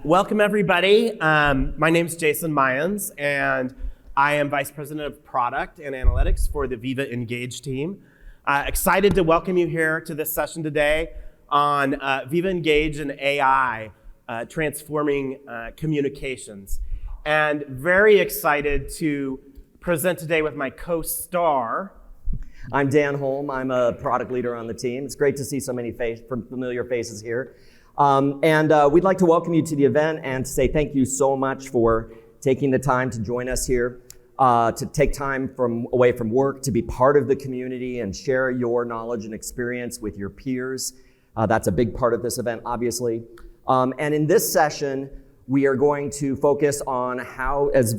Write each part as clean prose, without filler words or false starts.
Welcome everybody. My name is Jason Mayans, and I am Vice President of Product and Analytics for the Viva Engage team. Excited to welcome you here to this session today on Viva Engage and AI, transforming communications. And very excited to present today with my co-star. I'm Dan Holm. I'm a product leader on the team. It's great to see so many familiar faces here. We'd like to welcome you to the event and to say thank you so much for taking the time to join us here, to take time away from work, to be part of the community and share your knowledge and experience with your peers. That's a big part of this event, obviously. And in this session, we are going to focus on how, as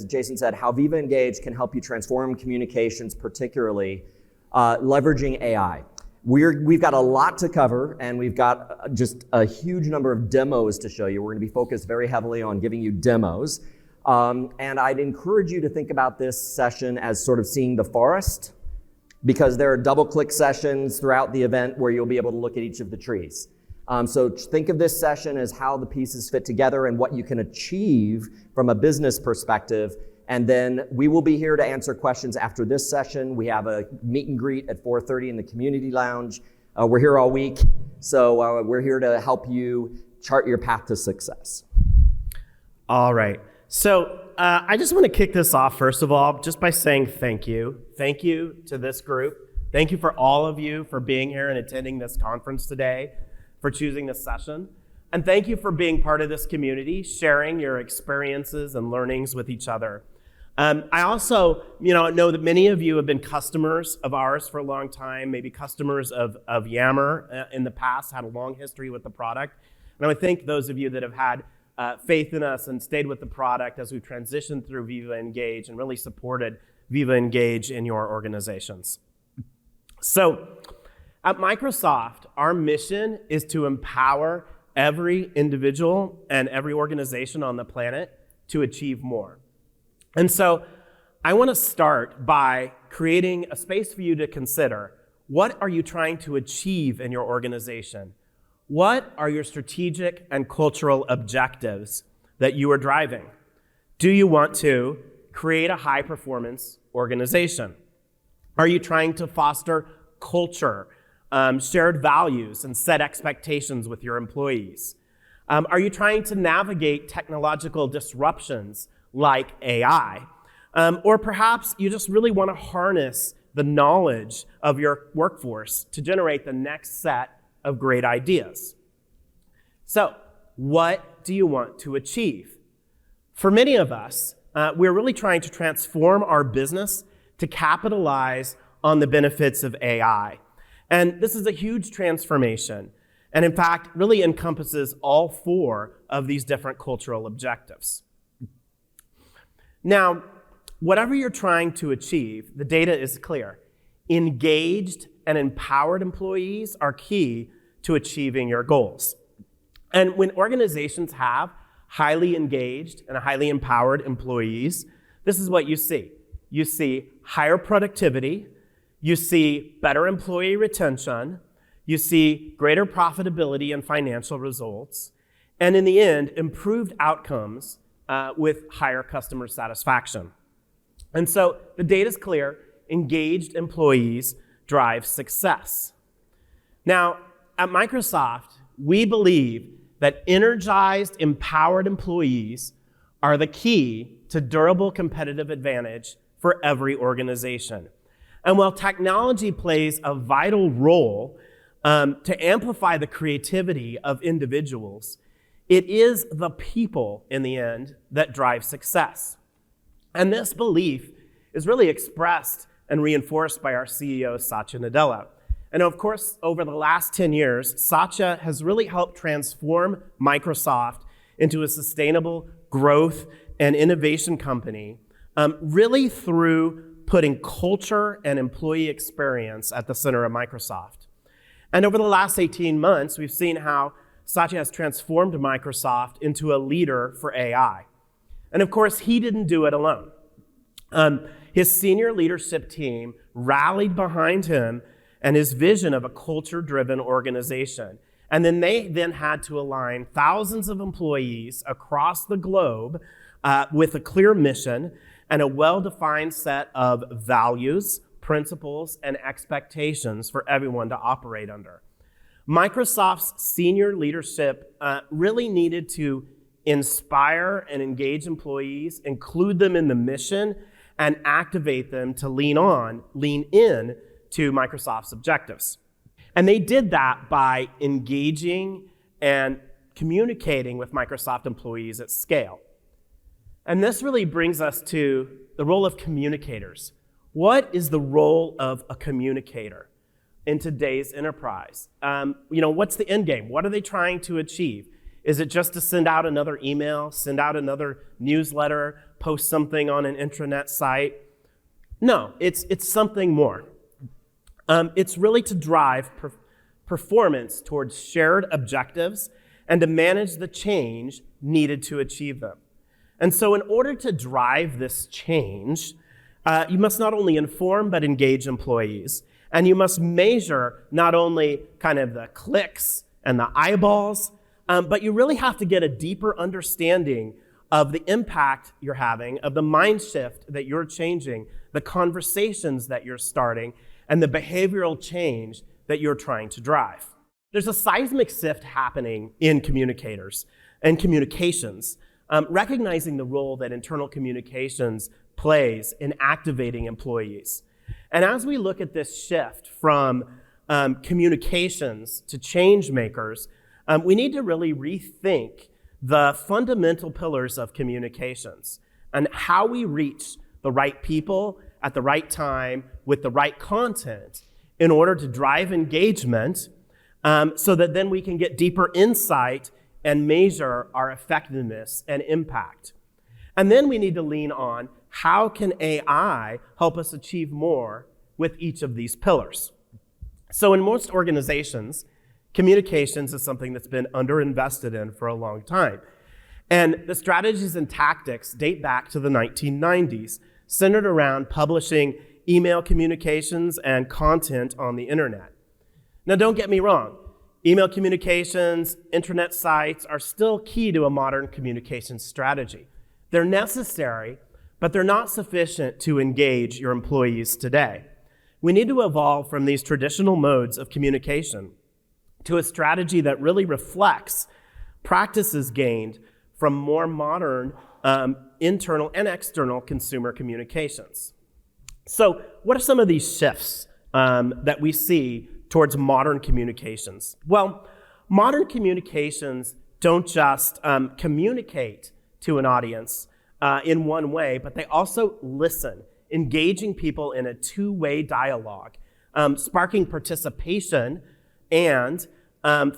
Jason said, how Viva Engage can help you transform communications, particularly leveraging AI. We've got a lot to cover, and we've got just a huge number of demos to show you. We're going to be focused very heavily on giving you demos. And I'd encourage you to think about this session as sort of seeing the forest, because there are double-click sessions throughout the event where you'll be able to look at each of the trees. So think of this session as how the pieces fit together and what you can achieve from a business perspective. And then we will be here to answer questions after this session. We have a meet and greet at 4:30 in the community lounge. We're here all week, so we're here to help you chart your path to success. All right. So I just want to kick this off, first of all, just by saying thank you. Thank you to this group. Thank you for all of you for being here and attending this conference today, for choosing this session. And thank you for being part of this community, sharing your experiences and learnings with each other. I also, know that many of you have been customers of ours for a long time, maybe customers of Yammer in the past, had a long history with the product. And I would thank those of you that have had faith in us and stayed with the product as we transitioned through Viva Engage and really supported Viva Engage in your organizations. So at Microsoft, our mission is to empower every individual and every organization on the planet to achieve more. And so I want to start by creating a space for you to consider, what are you trying to achieve in your organization? What are your strategic and cultural objectives that you are driving? Do you want to create a high-performance organization? Are you trying to foster culture, shared values, and set expectations with your employees? Are you trying to navigate technological disruptions like AI? Or perhaps you just really want to harness the knowledge of your workforce to generate the next set of great ideas. So, what do you want to achieve? For many of us, we're really trying to transform our business to capitalize on the benefits of AI. And this is a huge transformation, and in fact, really encompasses all four of these different cultural objectives. Now, whatever you're trying to achieve, the data is clear. Engaged and empowered employees are key to achieving your goals. And when organizations have highly engaged and highly empowered employees, this is what you see. You see higher productivity, you see better employee retention, you see greater profitability and financial results, and in the end, improved outcomes with higher customer satisfaction. And so the data's clear. Engaged employees drive success. Now, at Microsoft, we believe that energized, empowered employees are the key to durable competitive advantage for every organization. And while technology plays a vital role to amplify the creativity of individuals, it is the people, in the end, that drive success. And this belief is really expressed and reinforced by our CEO, Satya Nadella. And of course, over the last 10 years, Satya has really helped transform Microsoft into a sustainable growth and innovation company, really through putting culture and employee experience at the center of Microsoft. And over the last 18 months, we've seen how Satya has transformed Microsoft into a leader for AI. And of course, he didn't do it alone. His senior leadership team rallied behind him and his vision of a culture-driven organization. And then they then had to align thousands of employees across the globe with a clear mission and a well-defined set of values, principles, and expectations for everyone to operate under. Microsoft's senior leadership really needed to inspire and engage employees, include them in the mission, and activate them to lean in to Microsoft's objectives. And they did that by engaging and communicating with Microsoft employees at scale. And this really brings us to the role of communicators. What is the role of a communicator in today's enterprise? What's the end game? What are they trying to achieve? Is it just to send out another email, send out another newsletter, post something on an intranet site? No, it's something more. It's really to drive performance towards shared objectives and to manage the change needed to achieve them. And so in order to drive this change, you must not only inform but engage employees. And you must measure not only kind of the clicks and the eyeballs, but you really have to get a deeper understanding of the impact you're having, of the mind shift that you're changing, the conversations that you're starting, and the behavioral change that you're trying to drive. There's a seismic shift happening in communicators and communications, recognizing the role that internal communications plays in activating employees. And as we look at this shift from communications to change makers, we need to really rethink the fundamental pillars of communications and how we reach the right people at the right time with the right content in order to drive engagement so that then we can get deeper insight and measure our effectiveness and impact. And then we need to lean on how can AI help us achieve more with each of these pillars. So in most organizations, communications is something that's been underinvested in for a long time. And the strategies and tactics date back to the 1990s, centered around publishing email communications and content on the internet. Now, don't get me wrong. Email communications, intranet sites are still key to a modern communications strategy. They're necessary, but they're not sufficient to engage your employees today. We need to evolve from these traditional modes of communication to a strategy that really reflects practices gained from more modern internal and external consumer communications. So what are some of these shifts that we see towards modern communications? Well, modern communications don't just communicate to an audience in one way, but they also listen, engaging people in a two-way dialogue, sparking participation and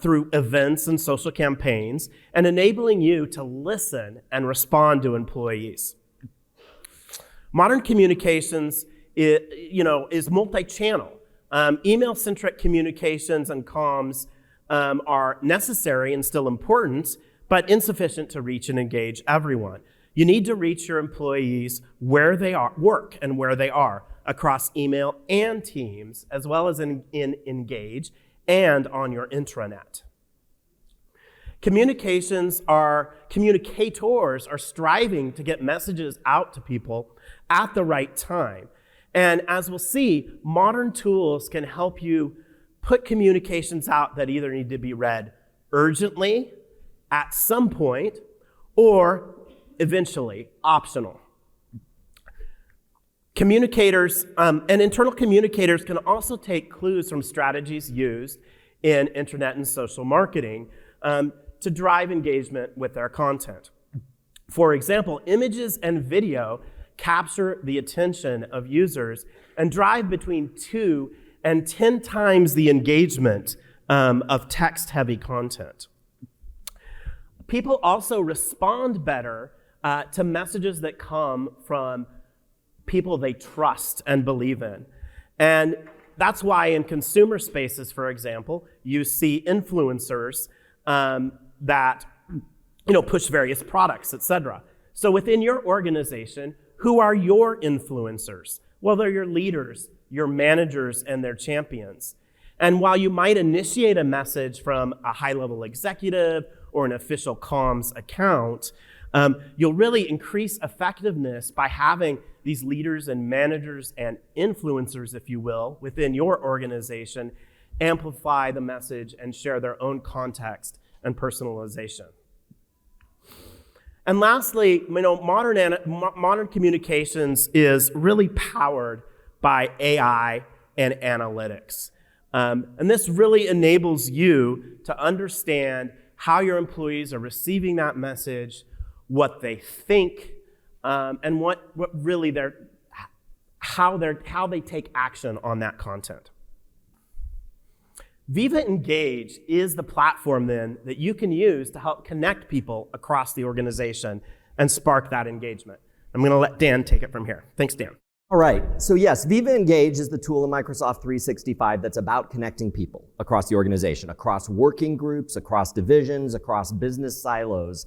through events and social campaigns, and enabling you to listen and respond to employees. Modern communications is multi-channel. Email-centric communications and comms are necessary and still important, but insufficient to reach and engage everyone. You need to reach your employees where they work and where they are across email and Teams, as well as in Engage and on your intranet. Communicators are striving to get messages out to people at the right time. And as we'll see, modern tools can help you put communications out that either need to be read urgently, at some point, or eventually optional. Communicators and internal communicators can also take clues from strategies used in internet and social marketing to drive engagement with their content. For example, images and video capture the attention of users and drive between 2 and 10 times the engagement of text-heavy content. People also respond better to messages that come from people they trust and believe in. And that's why in consumer spaces, for example, you see influencers that push various products, etc. So within your organization, who are your influencers? Well, they're your leaders, your managers, and their champions. And while you might initiate a message from a high-level executive or an official comms account, you'll really increase effectiveness by having these leaders and managers and influencers, if you will, within your organization amplify the message and share their own context and personalization. And lastly, modern communications is really powered by AI and analytics. And this really enables you to understand how your employees are receiving that message, what they think, and what really how they take action on that content. Viva Engage is the platform then that you can use to help connect people across the organization and spark that engagement. I'm going to let Dan take it from here. Thanks, Dan. All right, so yes, Viva Engage is the tool in Microsoft 365 that's about connecting people across the organization, across working groups, across divisions, across business silos,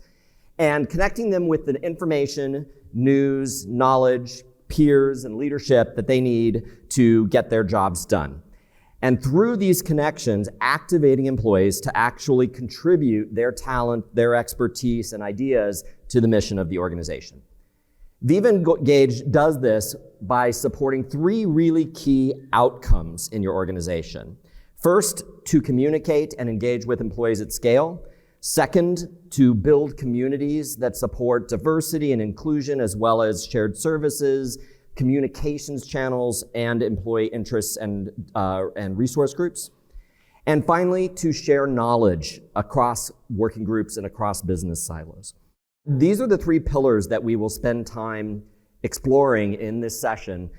and connecting them with the information, news, knowledge, peers, and leadership that they need to get their jobs done. And through these connections, activating employees to actually contribute their talent, their expertise, and ideas to the mission of the organization. Viva Engage does this by supporting 3 really key outcomes in your organization. First, to communicate and engage with employees at scale. Second, to build communities that support diversity and inclusion, as well as shared services, communications channels, and employee interests and resource groups. And finally, to share knowledge across working groups and across business silos. These are the 3 pillars that we will spend time exploring in this session.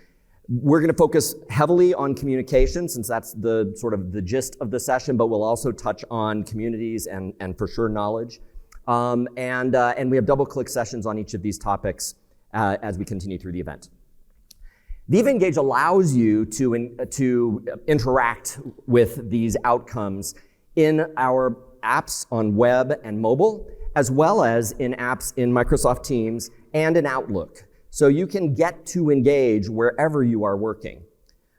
We're going to focus heavily on communication, since that's the sort of the gist of the session, but we'll also touch on communities and for sure knowledge. And we have double-click sessions on each of these topics as we continue through the event. Viva Engage allows you to interact with these outcomes in our apps on web and mobile, as well as in apps in Microsoft Teams and in Outlook. So you can get to engage wherever you are working.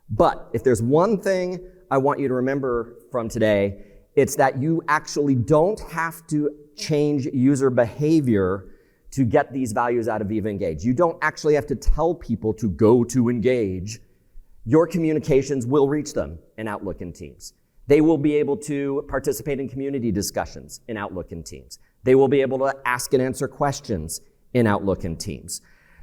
But if there's one thing I want you to remember from today, it's that you actually don't have to change user behavior to get these values out of Viva Engage. You don't actually have to tell people to go to engage. Your communications will reach them in Outlook and Teams. They will be able to participate in community discussions in Outlook and Teams. They will be able to ask and answer questions in Outlook and Teams.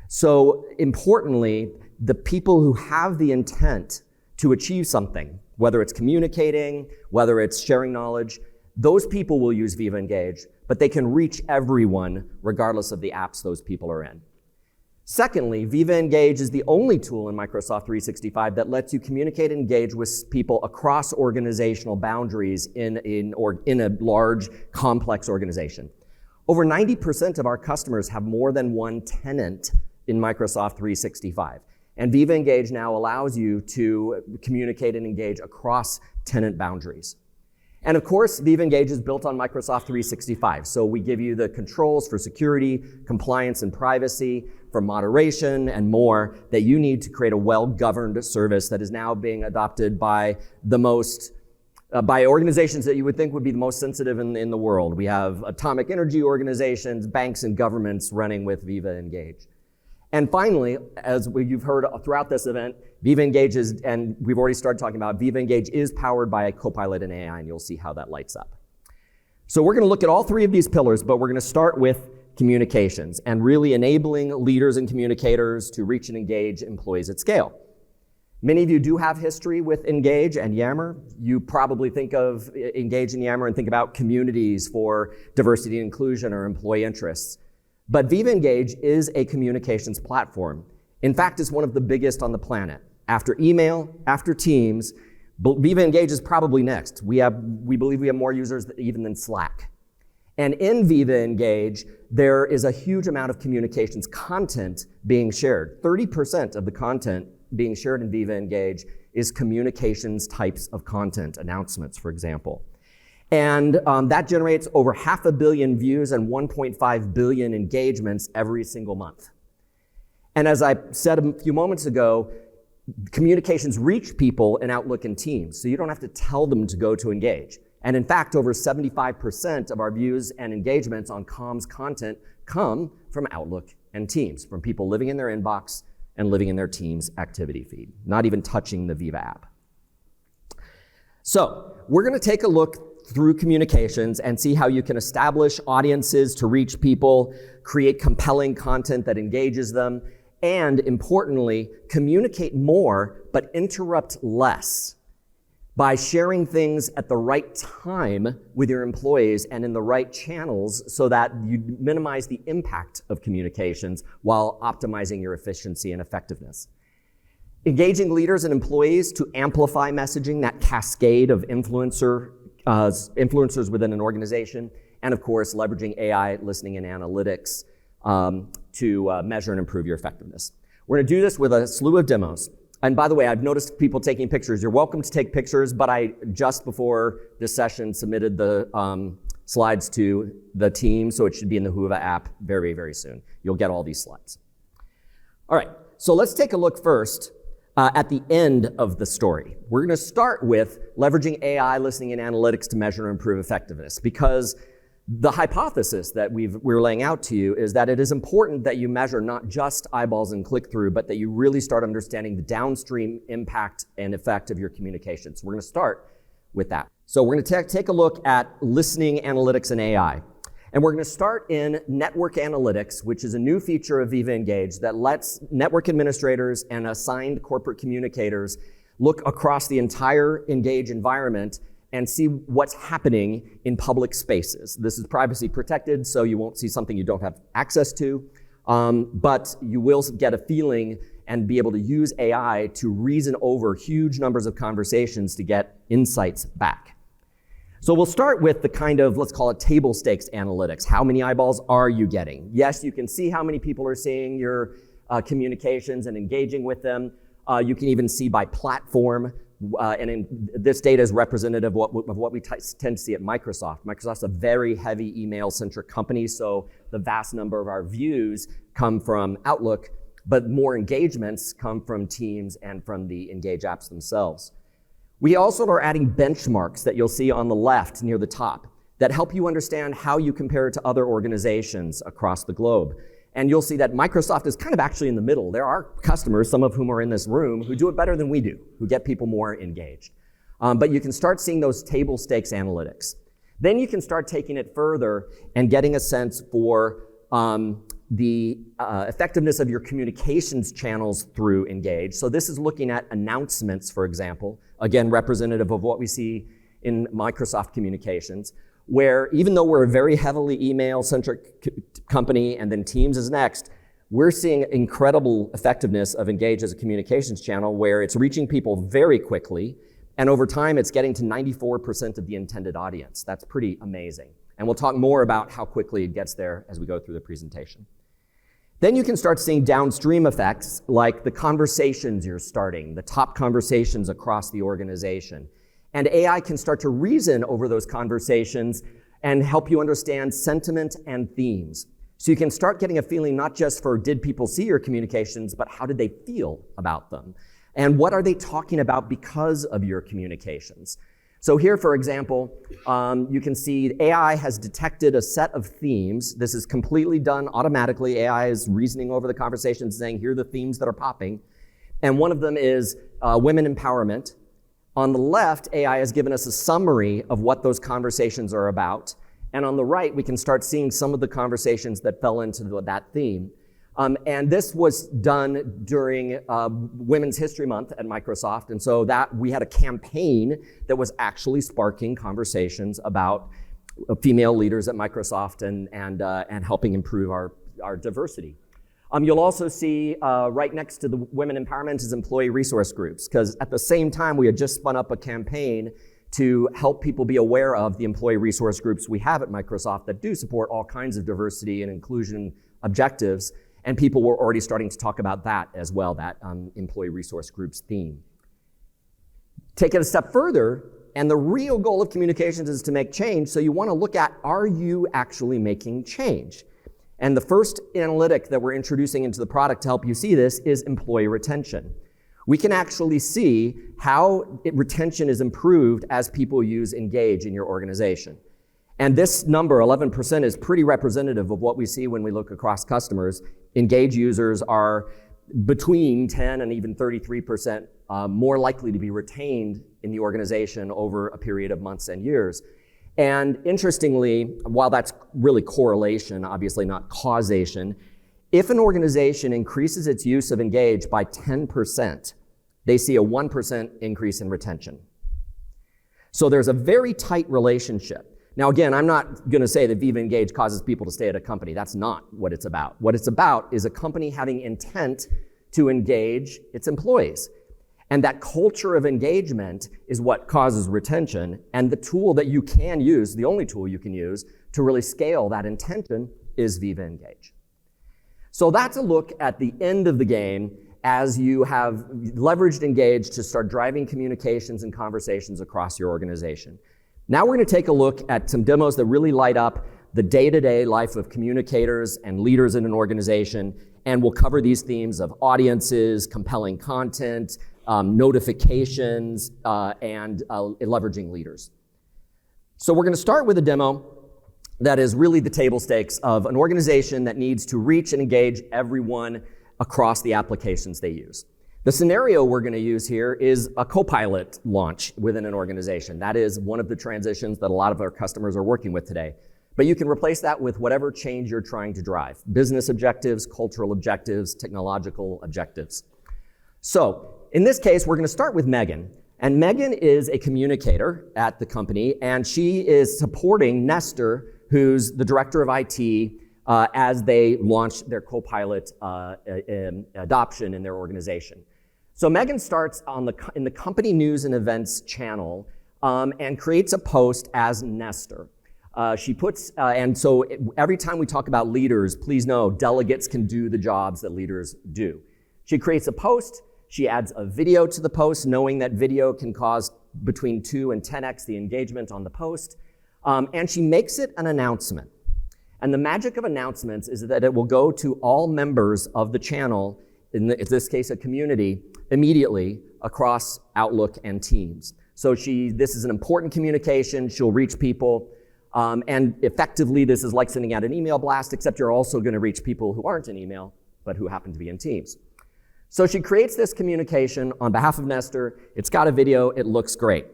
So importantly, the people who have the intent to achieve something, whether it's communicating, whether it's sharing knowledge, those people will use Viva Engage, but they can reach everyone regardless of the apps those people are in. Secondly, Viva Engage is the only tool in Microsoft 365 that lets you communicate and engage with people across organizational boundaries in a large, complex organization. Over 90% of our customers have more than one tenant in Microsoft 365. And Viva Engage now allows you to communicate and engage across tenant boundaries. And of course, Viva Engage is built on Microsoft 365. So we give you the controls for security, compliance, and privacy, for moderation, and more that you need to create a well-governed service that is now being adopted by by organizations that you would think would be the most sensitive in the world. We have atomic energy organizations, banks, and governments running with Viva Engage. And finally, as you've heard throughout this event, Viva Engage is, and we've already started talking about, Viva Engage is powered by a Copilot and AI, and you'll see how that lights up. So we're going to look at all 3 of these pillars, but we're going to start with communications and really enabling leaders and communicators to reach and engage employees at scale. Many of you do have history with Engage and Yammer. You probably think of Engage and Yammer and think about communities for diversity and inclusion or employee interests. But Viva Engage is a communications platform. In fact, it's one of the biggest on the planet. After email, after Teams, Viva Engage is probably next. We believe we have more users even than Slack. And in Viva Engage, there is a huge amount of communications content being shared. 30% of the content being shared in Viva Engage is communications types of content, announcements, for example. And that generates over 500 million views and 1.5 billion engagements every single month. And as I said a few moments ago, communications reach people in Outlook and Teams, so you don't have to tell them to go to engage. And in fact, over 75% of our views and engagements on comms content come from Outlook and Teams, from people living in their inbox and living in their Teams activity feed, not even touching the Viva app. So we're going to take a look through communications and see how you can establish audiences to reach people, create compelling content that engages them, and importantly, communicate more but interrupt less by sharing things at the right time with your employees and in the right channels so that you minimize the impact of communications while optimizing your efficiency and effectiveness. Engaging leaders and employees to amplify messaging, that cascade of influencers within an organization, and of course, leveraging AI, listening, and analytics to measure and improve your effectiveness. We're gonna do this with a slew of demos. And by the way, I've noticed people taking pictures. You're welcome to take pictures, but I, just before this session, submitted the slides to the team, so it should be in the Viva app very, very soon. You'll get all these slides. All right, so let's take a look first at the end of the story. We're gonna start with leveraging AI, listening, and analytics to measure and improve effectiveness, because the hypothesis that we're laying out to you is that it is important that you measure not just eyeballs and click-through, but that you really start understanding the downstream impact and effect of your communications. We're going to start with that. So we're going to take a look at listening, analytics, and AI. And we're going to start in network analytics, which is a new feature of Viva Engage that lets network administrators and assigned corporate communicators look across the entire Engage environment and see what's happening in public spaces. This is privacy protected, so you won't see something you don't have access to, but you will get a feeling and be able to use AI to reason over huge numbers of conversations to get insights back. So we'll start with the kind of, let's call it table stakes analytics. How many eyeballs are you getting? Yes, you can see how many people are seeing your communications and engaging with them. You can even see by platform. This data is representative of what we tend to see at Microsoft. Microsoft's a very heavy email-centric company, so the vast number of our views come from Outlook, but more engagements come from Teams and from the Engage apps themselves. We also are adding benchmarks that you'll see on the left near the top that help you understand how you compare it to other organizations across the globe. And you'll see that Microsoft is kind of actually in the middle. There are customers, some of whom are in this room, who do it better than we do, who get people more engaged. But you can start seeing those table stakes analytics. Then you can start taking it further and getting a sense for the effectiveness of your communications channels through Engage. So this is looking at announcements, for example, again, representative of what we see in Microsoft communications, where even though we're a very heavily email-centric company and then Teams is next, we're seeing incredible effectiveness of Engage as a communications channel where it's reaching people very quickly, and over time it's getting to 94% of the intended audience. That's pretty amazing. And we'll talk more about how quickly it gets there as we go through the presentation. Then you can start seeing downstream effects like the conversations you're starting, the top conversations across the organization. And AI can start to reason over those conversations and help you understand sentiment and themes. So you can start getting a feeling not just for did people see your communications, but how did they feel about them? And what are they talking about because of your communications? So here, for example, you can see AI has detected a set of themes. This is completely done automatically. AI is reasoning over the conversations saying, here are the themes that are popping. And one of them is women empowerment. On the left, AI has given us a summary of what those conversations are about. And on the right, we can start seeing some of the conversations that fell into that theme. And this was done during Women's History Month at Microsoft. And so that we had a campaign that was actually sparking conversations about female leaders at Microsoft and helping improve our diversity. You'll also see right next to the women empowerment is employee resource groups, because at the same time we had just spun up a campaign to help people be aware of the employee resource groups we have at Microsoft that do support all kinds of diversity and inclusion objectives, and people were already starting to talk about that as well, that employee resource groups theme. Take it a step further, and the real goal of communications is to make change, so you want to look at, are you actually making change? And the first analytic that we're introducing into the product to help you see this is employee retention. We can actually see how retention is improved as people use Engage in your organization. And this number, 11%, is pretty representative of what we see when we look across customers. Engage users are between 10 and even 33% more likely to be retained in the organization over a period of months and years. And interestingly, while that's really correlation, obviously not causation, if an organization increases its use of Engage by 10%, they see a 1% increase in retention. So there's a very tight relationship. Now again, I'm not gonna say that Viva Engage causes people to stay at a company. That's not what it's about. What it's about is a company having intent to engage its employees. And that culture of engagement is what causes retention. And the tool that you can use, the only tool you can use to really scale that intention is Viva Engage. So that's a look at the end of the game as you have leveraged Engage to start driving communications and conversations across your organization. Now we're going to take a look at some demos that really light up the day-to-day life of communicators and leaders in an organization, and we'll cover these themes of audiences, compelling content, notifications, and leveraging leaders. So we're going to start with a demo that is really the table stakes of an organization that needs to reach and engage everyone across the applications they use. The scenario we're going to use here is a Copilot launch within an organization. That is one of the transitions that a lot of our customers are working with today. But you can replace that with whatever change you're trying to drive. Business objectives, cultural objectives, technological objectives. So in this case, we're going to start with Megan. And Megan is a communicator at the company, and she is supporting Nestor, who's the director of IT, as they launch their Copilot adoption in their organization. So Megan starts in the company news and events channel and creates a post as Nestor. She puts, and so every time we talk about leaders, please know delegates can do the jobs that leaders do. She creates a post, she adds a video to the post, knowing that video can cause between 2 and 10x the engagement on the post, and she makes it an announcement. And the magic of announcements is that it will go to all members of the channel, in this case a community, immediately across Outlook and Teams. So this is an important communication, she'll reach people, and effectively this is like sending out an email blast, except you're also going to reach people who aren't in email, but who happen to be in Teams. So she creates this communication on behalf of Nestor, it's got a video, it looks great.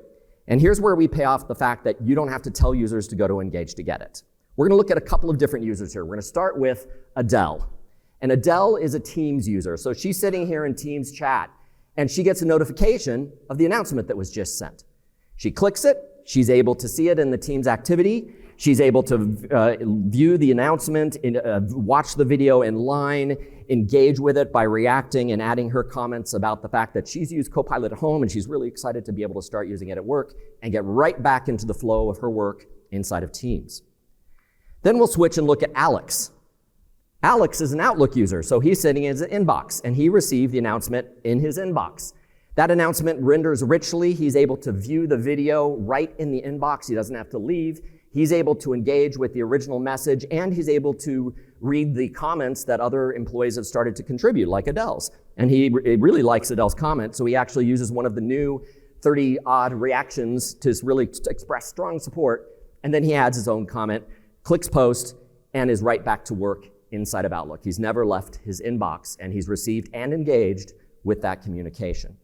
And here's where we pay off the fact that you don't have to tell users to go to Engage to get it. We're going to look at a couple of different users here. We're going to start with Adele. And Adele is a Teams user. So she's sitting here in Teams chat, and she gets a notification of the announcement that was just sent. She clicks it. She's able to see it in the Teams activity. She's able to view the announcement, watch the video in line, engage with it by reacting and adding her comments about the fact that she's used Copilot at home, and she's really excited to be able to start using it at work and get right back into the flow of her work inside of Teams. Then we'll switch and look at Alex. Alex is an Outlook user, so he's sitting in his inbox, and he received the announcement in his inbox. That announcement renders richly. He's able to view the video right in the inbox. He doesn't have to leave. He's able to engage with the original message, and he's able to read the comments that other employees have started to contribute, like Adele's. And he really likes Adele's comment, so he actually uses one of the new 30-odd reactions to really express strong support, and then he adds his own comment, clicks post, and is right back to work inside of Outlook. He's never left his inbox, and he's received and engaged with that communication.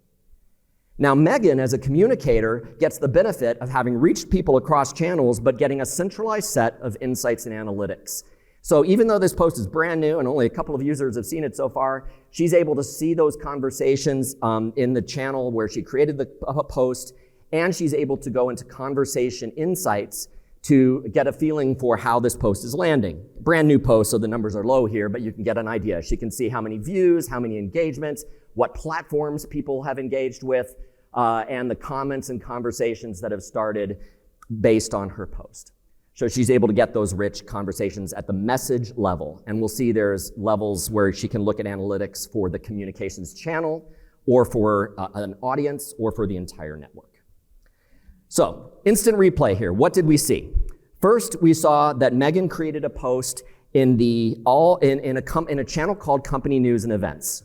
Now, Megan, as a communicator, gets the benefit of having reached people across channels, but getting a centralized set of insights and analytics. So even though this post is brand new and only a couple of users have seen it so far, she's able to see those conversations in the channel where she created the post, and she's able to go into conversation insights to get a feeling for how this post is landing. Brand new post, so the numbers are low here, but you can get an idea. She can see how many views, how many engagements, what platforms people have engaged with, and the comments and conversations that have started based on her post. So she's able to get those rich conversations at the message level. And we'll see there's levels where she can look at analytics for the communications channel, or for an audience, or for the entire network. So, instant replay here. What did we see? First, we saw that Megan created a post in a channel called Company News and Events.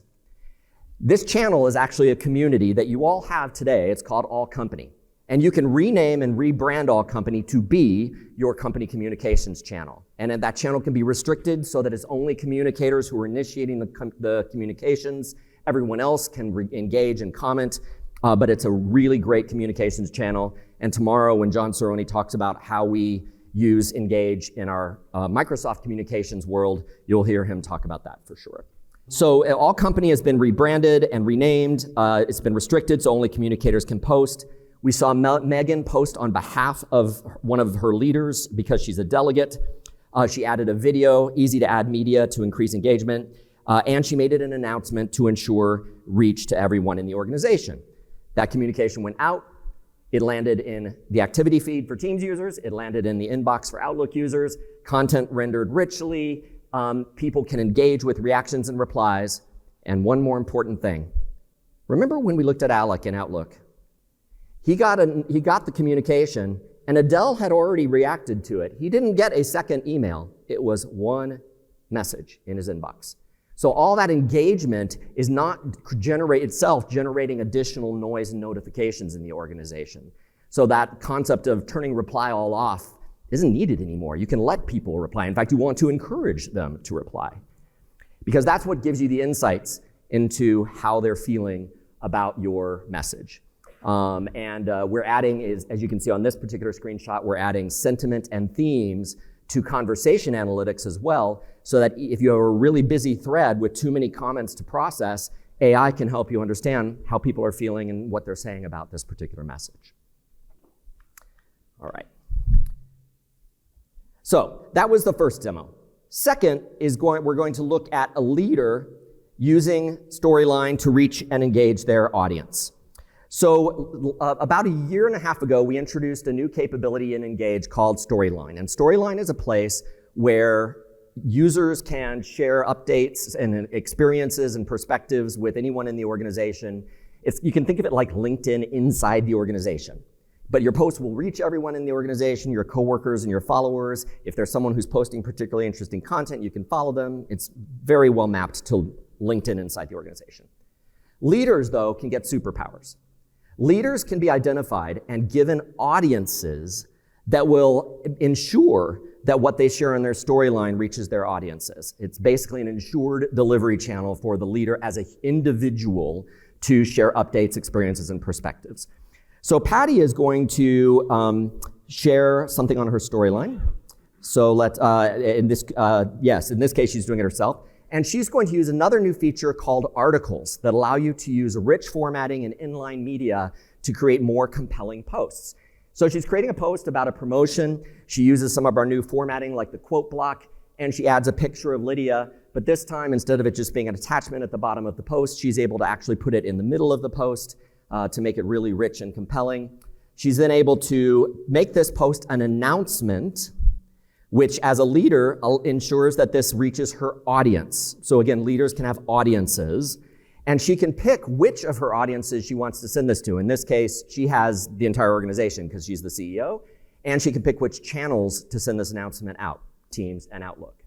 This channel is actually a community that you all have today. It's called All Company. And you can rename and rebrand All Company to be your company communications channel. And then that channel can be restricted so that it's only communicators who are initiating the communications. Everyone else can engage and comment, but it's a really great communications channel. And tomorrow when John Cerrone talks about how we use Engage in our Microsoft communications world, you'll hear him talk about that for sure. So All Company has been rebranded and renamed. It's been restricted so only communicators can post. We saw Megan post on behalf of one of her leaders because she's a delegate. She added a video, easy to add media to increase engagement, and she made it an announcement to ensure reach to everyone in the organization. That communication went out. It landed in the activity feed for Teams users. It landed in the inbox for Outlook users. Content rendered richly. People can engage with reactions and replies. And one more important thing. Remember when we looked at Alec in Outlook? He got the communication, and Adele had already reacted to it. He didn't get a second email. It was one message in his inbox. So all that engagement is not generating additional noise and notifications in the organization. So that concept of turning reply all off isn't needed anymore. You can let people reply. In fact, you want to encourage them to reply because that's what gives you the insights into how they're feeling about your message. We're adding, as you can see on this particular screenshot, we're adding sentiment and themes to conversation analytics as well, so that if you have a really busy thread with too many comments to process, AI can help you understand how people are feeling and what they're saying about this particular message. All right. So that was the first demo. Second is we're going to look at a leader using Storyline to reach and engage their audience. So about a year and a half ago, we introduced a new capability in Engage called Storyline. And Storyline is a place where users can share updates and experiences and perspectives with anyone in the organization. You can think of it like LinkedIn inside the organization. But your post will reach everyone in the organization, your coworkers and your followers. If there's someone who's posting particularly interesting content, you can follow them. It's very well mapped to LinkedIn inside the organization. Leaders, though, can get superpowers. Leaders can be identified and given audiences that will ensure that what they share in their storyline reaches their audiences. It's basically an ensured delivery channel for the leader as an individual to share updates, experiences, and perspectives. So Patty is going to share something on her storyline. So in this case, she's doing it herself. And she's going to use another new feature called articles that allow you to use rich formatting and inline media to create more compelling posts. So she's creating a post about a promotion. She uses some of our new formatting like the quote block, and she adds a picture of Lydia. But this time, instead of it just being an attachment at the bottom of the post, she's able to actually put it in the middle of the post to make it really rich and compelling. She's then able to make this post an announcement, which as a leader ensures that this reaches her audience. So again, leaders can have audiences, and she can pick which of her audiences she wants to send this to. In this case, she has the entire organization because she's the CEO, and she can pick which channels to send this announcement out, Teams and Outlook.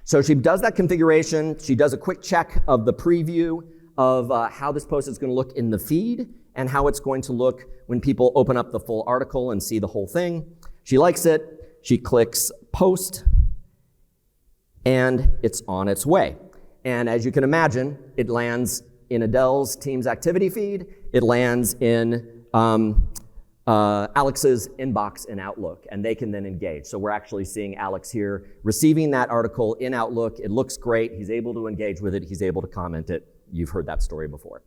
So she does that configuration. She does a quick check of the preview of how this post is going to look in the feed and how it's going to look when people open up the full article and see the whole thing. She likes it. She clicks post, and it's on its way. And as you can imagine, it lands in Adele's Teams activity feed. It lands in Alex's inbox in Outlook, and they can then engage. So we're actually seeing Alex here receiving that article in Outlook. It looks great. He's able to engage with it. He's able to comment it. You've heard that story before.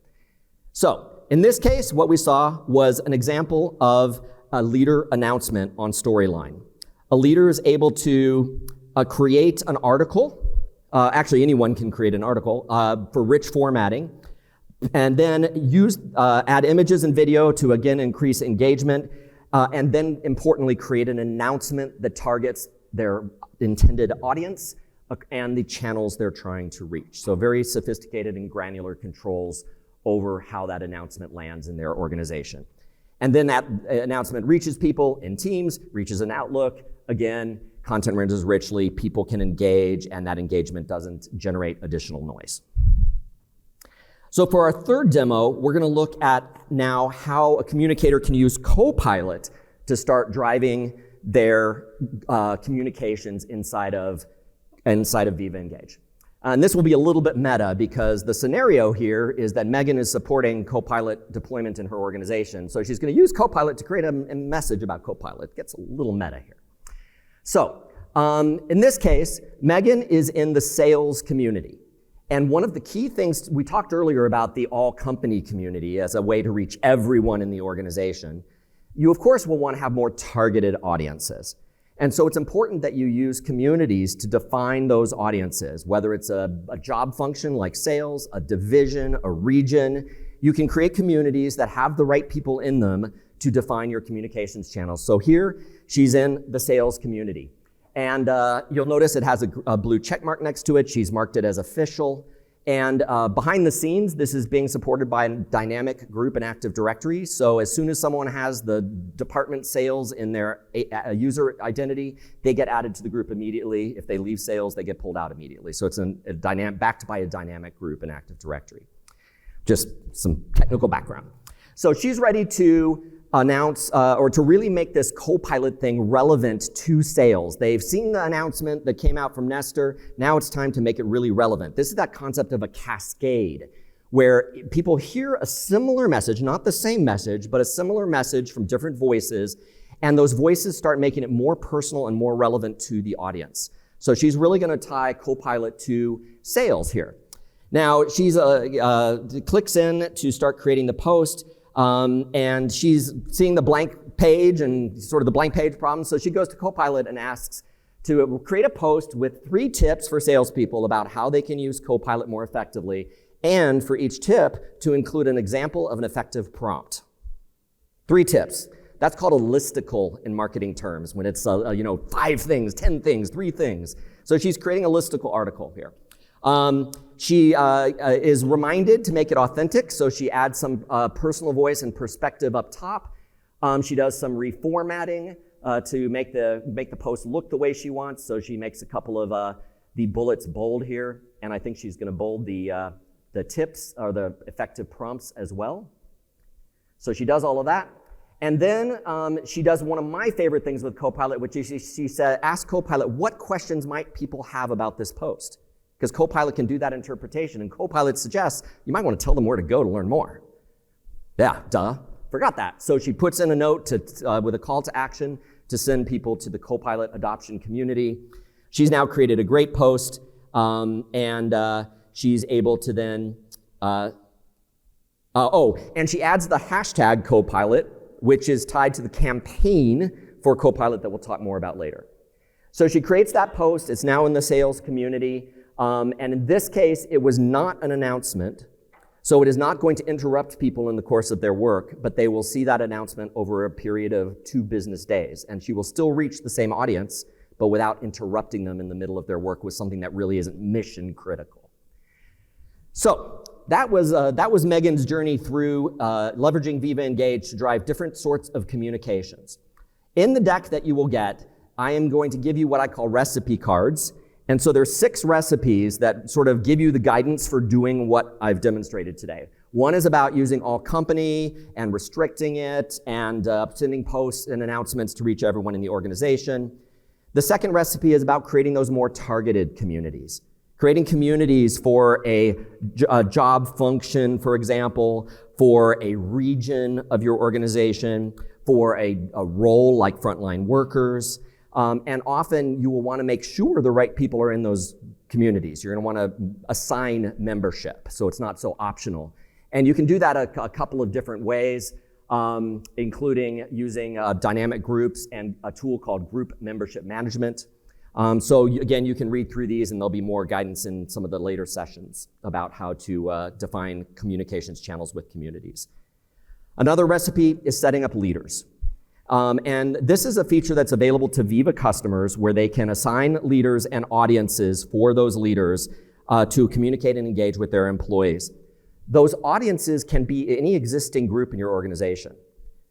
So in this case, what we saw was an example of a leader announcement on Storyline. A leader is able to create an article. Actually, anyone can create an article for rich formatting, and then add images and video to, again, increase engagement, and then, importantly, create an announcement that targets their intended audience and the channels they're trying to reach. So very sophisticated and granular controls over how that announcement lands in their organization. And then that announcement reaches people in Teams, reaches in Outlook. Again, content renders richly, people can engage, and that engagement doesn't generate additional noise. So for our third demo, we're going to look at now how a communicator can use Copilot to start driving their communications inside of Viva Engage. And this will be a little bit meta because the scenario here is that Megan is supporting Copilot deployment in her organization. So she's going to use Copilot to create a message about Copilot. It gets a little meta here. So in this case, Megan is in the sales community. And one of the key things, we talked earlier about the all-company community as a way to reach everyone in the organization. You, of course, will want to have more targeted audiences. And so it's important that you use communities to define those audiences, whether it's a job function like sales, a division, a region. You can create communities that have the right people in them to define your communications channels. So here, she's in the sales community. And you'll notice it has a blue check mark next to it. She's marked it as official. And behind the scenes, this is being supported by a dynamic group and Active Directory. So as soon as someone has the department sales in their user identity, they get added to the group immediately. If they leave sales, they get pulled out immediately. So it's backed by a dynamic group and Active Directory. Just some technical background. So she's ready to announce or to really make this Copilot thing relevant to sales. They've seen the announcement that came out from Nestor. Now it's time to make it really relevant. This is that concept of a cascade, where people hear a similar message, not the same message, but a similar message from different voices, and those voices start making it more personal and more relevant to the audience. So she's really going to tie Copilot to sales here. Now she's clicks in to start creating the post. And she's seeing the blank page and sort of the blank page problem. So she goes to Copilot and asks to create a post with 3 tips for salespeople about how they can use Copilot more effectively, and for each tip to include an example of an effective prompt. 3 tips. That's called a listicle in marketing terms, when it's 5 things, 10 things, 3 things. So she's creating a listicle article here. She is reminded to make it authentic, so she adds some personal voice and perspective up top. She does some reformatting to make the post look the way she wants, so she makes a couple of the bullets bold here, and I think she's going to bold the tips or the effective prompts as well. So she does all of that. And then she does one of my favorite things with Copilot, which is she said, ask Copilot, what questions might people have about this post? Because Copilot can do that interpretation, and Copilot suggests you might want to tell them where to go to learn more. Yeah, duh, forgot that. So she puts in a note with a call to action to send people to the Copilot adoption community. She's now created a great post, and she's able to then, and she adds the hashtag Copilot, which is tied to the campaign for Copilot that we'll talk more about later. So she creates that post. It's now in the sales community. And in this case, it was not an announcement, so it is not going to interrupt people in the course of their work, but they will see that announcement over a period of 2 business days, and she will still reach the same audience, but without interrupting them in the middle of their work with something that really isn't mission critical. So that was Megan's journey through leveraging Viva Engage to drive different sorts of communications. In the deck that you will get, I am going to give you what I call recipe cards. And so there's 6 recipes that sort of give you the guidance for doing what I've demonstrated today. One is about using all company and restricting it and sending posts and announcements to reach everyone in the organization. The second recipe is about creating those more targeted communities. Creating communities for a job function, for example, for a region of your organization, for a role like frontline workers. And often you will want to make sure the right people are in those communities. You're going to want to assign membership, so it's not so optional. And you can do that a couple of different ways, including using dynamic groups and a tool called Group Membership Management. Again, you can read through these, and there'll be more guidance in some of the later sessions about how to define communications channels with communities. Another recipe is setting up leaders. And this is a feature that's available to Viva customers where they can assign leaders and audiences for those leaders to communicate and engage with their employees. Those audiences can be any existing group in your organization.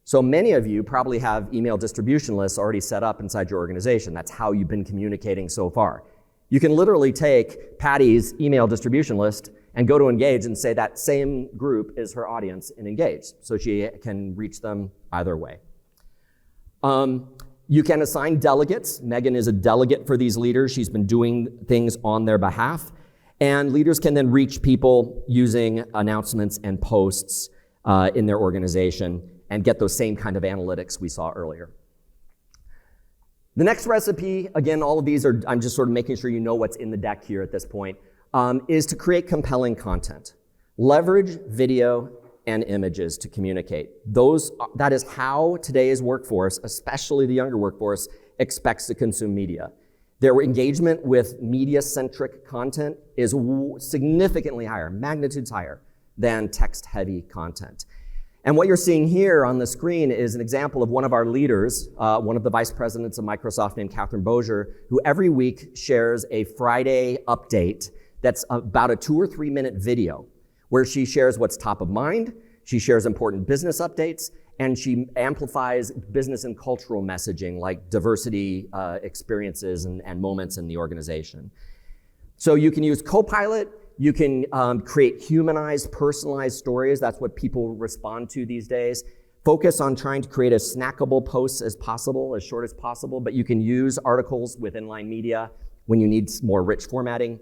So many of you probably have email distribution lists already set up inside your organization. That's how you've been communicating so far. You can literally take Patty's email distribution list and go to Engage and say that same group is her audience in Engage, so she can reach them either way. You can assign delegates. Megan is a delegate for these leaders. She's been doing things on their behalf. And leaders can then reach people using announcemements and posts in their organization and get those same kind of analytics we saw earlier. The next recipe, again, all of these are, I'm just sort of making sure you know what's in the deck here at this point, is to create compelling content. Leverage video and images to communicate. That is how today's workforce, especially the younger workforce, expects to consume media. Their engagement with media-centric content is significantly higher, magnitudes higher than text-heavy content. And what you're seeing here on the screen is an example of one of our leaders, one of the vice presidents of Microsoft named Catherine Bozier, who every week shares a Friday update that's about a 2 or 3 minute video where she shares what's top of mind, she shares important business updates, and she amplifies business and cultural messaging like diversity experiences and moments in the organization. So you can use Copilot, you can create humanized, personalized stories. That's what people respond to these days. Focus on trying to create as snackable posts as possible, as short as possible, but you can use articles with inline media when you need more rich formatting.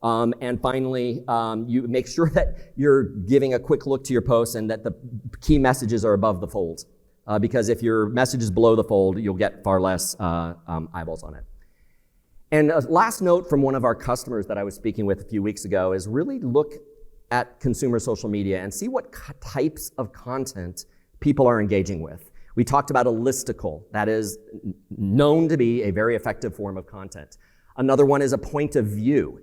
And finally, you make sure that you're giving a quick look to your posts and that the key messages are above the fold. Because if your message is below the fold, you'll get far less eyeballs on it. And a last note from one of our customers that I was speaking with a few weeks ago is really look at consumer social media and see what types of content people are engaging with. We talked about a listicle. That is known to be a very effective form of content. Another one is a point of view.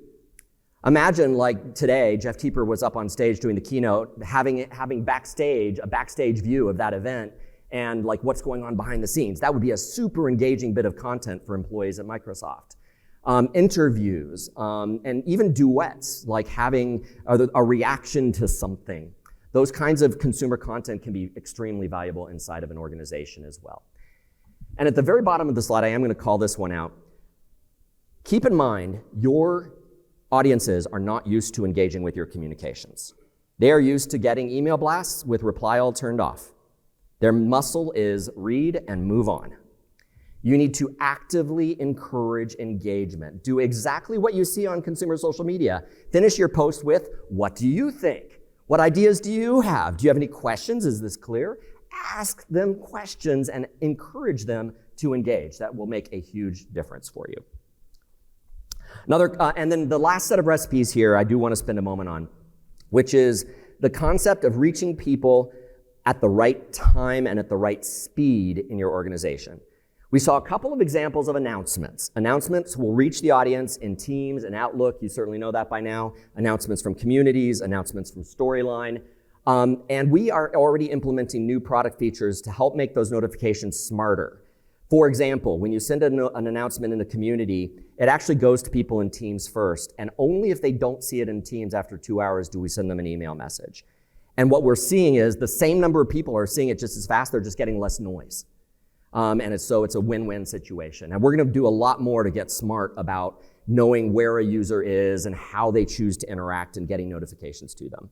Imagine, like today, Jeff Teeper was up on stage doing the keynote, having a backstage view of that event and like what's going on behind the scenes. That would be a super engaging bit of content for employees at Microsoft. Interviews, and even duets, like having a reaction to something. Those kinds of consumer content can be extremely valuable inside of an organization as well. And at the very bottom of the slide, I am going to call this one out. Keep in mind, your audiences are not used to engaging with your communications. They are used to getting email blasts with reply all turned off. Their muscle is read and move on. You need to actively encourage engagement. Do exactly what you see on consumer social media. Finish your post with, what do you think? What ideas do you have? Do you have any questions? Is this clear? Ask them questions and encourage them to engage. That will make a huge difference for you. And then the last set of recipes here I do want to spend a moment on, which is the concept of reaching people at the right time and at the right speed in your organization. We saw a couple of examples of announcements. Announcements will reach the audience in Teams and Outlook. You certainly know that by now. Announcements from communities, announcements from Storyline. And we are already implementing new product features to help make those notifications smarter. For example, when you send an announcement in a community, it actually goes to people in Teams first, and only if they don't see it in Teams after 2 hours do we send them an email message. And what we're seeing is the same number of people are seeing it just as fast, they're just getting less noise. And it's a win-win situation. And we're gonna do a lot more to get smart about knowing where a user is and how they choose to interact and getting notifications to them.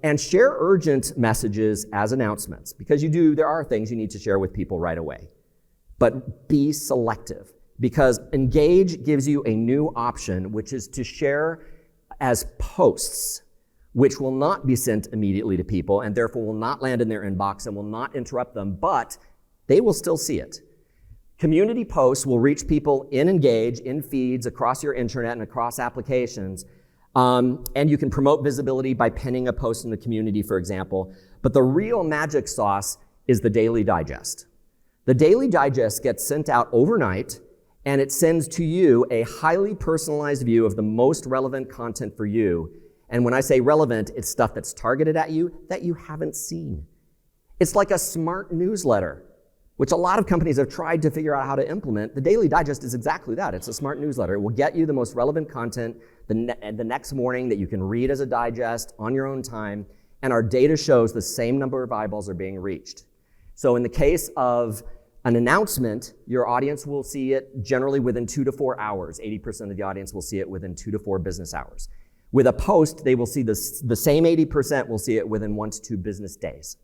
And share urgent messages as announcements, because there are things you need to share with people right away. But be selective, because Engage gives you a new option, which is to share as posts, which will not be sent immediately to people and therefore will not land in their inbox and will not interrupt them, but they will still see it. Community posts will reach people in Engage, in feeds, across your internet and across applications. And you can promote visibility by pinning a post in the community, for example. But the real magic sauce is the Daily Digest. The Daily Digest gets sent out overnight, and it sends to you a highly personalized view of the most relevant content for you. And when I say relevant, it's stuff that's targeted at you that you haven't seen. It's like a smart newsletter, which a lot of companies have tried to figure out how to implement. The Daily Digest is exactly that. It's a smart newsletter. It will get you the most relevant content the next morning that you can read as a digest on your own time, and our data shows the same number of eyeballs are being reached. So in the case of An announcement, your audience will see it generally within 2 to 4 hours. 80% of the audience will see it within 2 to 4 business hours. With a post, they will see the same 80% will see it within 1 to 2 business days.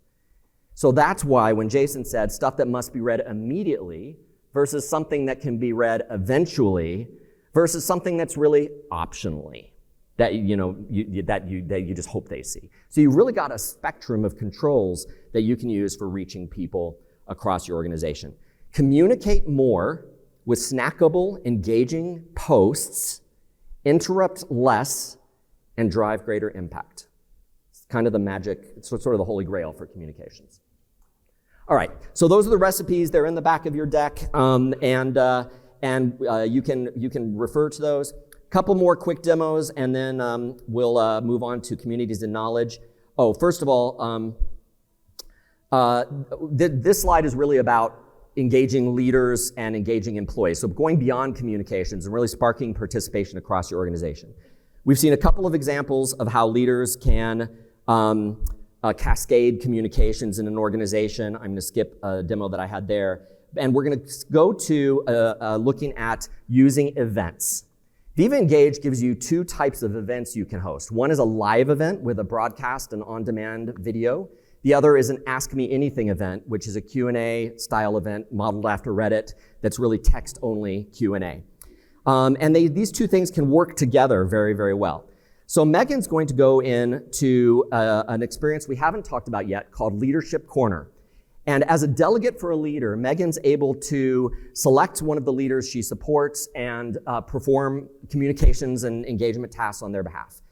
So that's why when Jason said stuff that must be read immediately versus something that can be read eventually versus something that's really optionally, that you just hope they see. So you really got a spectrum of controls that you can use for reaching people across your organization. Communicate more with snackable, engaging posts, interrupt less, and drive greater impact. It's kind of the magic, it's sort of the holy grail for communications. All right, so those are the recipes. They're in the back of your deck, and you can refer to those. Couple more quick demos, and then we'll move on to communities and knowledge. Oh, first of all, this slide is really about engaging leaders and engaging employees. So going beyond communications and really sparking participation across your organization. We've seen a couple of examples of how leaders can cascade communications in an organization. I'm going to skip a demo that I had there. And we're going to go to looking at using events. Viva Engage gives you 2 types of events you can host. One is a live event with a broadcast and on-demand video. The other is an Ask Me Anything event, which is a Q&A style event modeled after Reddit that's really text-only Q&A. And these 2 things can work together very, very well. So Megan's going to go into an experience we haven't talked about yet called Leadership Corner. And as a delegate for a leader, Megan's able to select one of the leaders she supports and perform communications and engagement tasks on their behalf.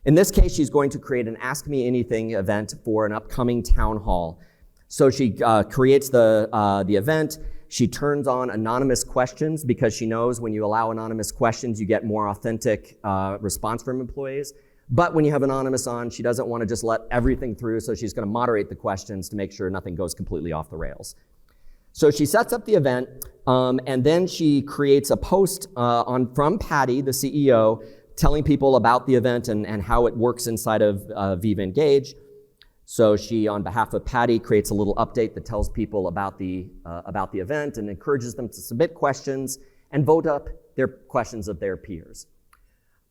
In this case, she's going to create an Ask Me Anything event for an upcoming town hall. So she creates the event. She turns on anonymous questions because she knows when you allow anonymous questions, you get more authentic response from employees. But when you have anonymous on, she doesn't want to just let everything through, so she's going to moderate the questions to make sure nothing goes completely off the rails. So she sets up the event, and then she creates a post from Patty, the CEO, telling people about the event and how it works inside of Viva Engage. So she, on behalf of Patty, creates a little update that tells people about the event and encourages them to submit questions and vote up their questions of their peers.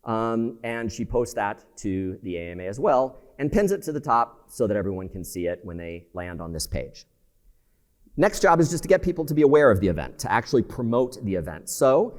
And she posts that to the AMA as well and pins it to the top so that everyone can see it when they land on this page. Next job is just to get people to be aware of the event, to actually promote the event. So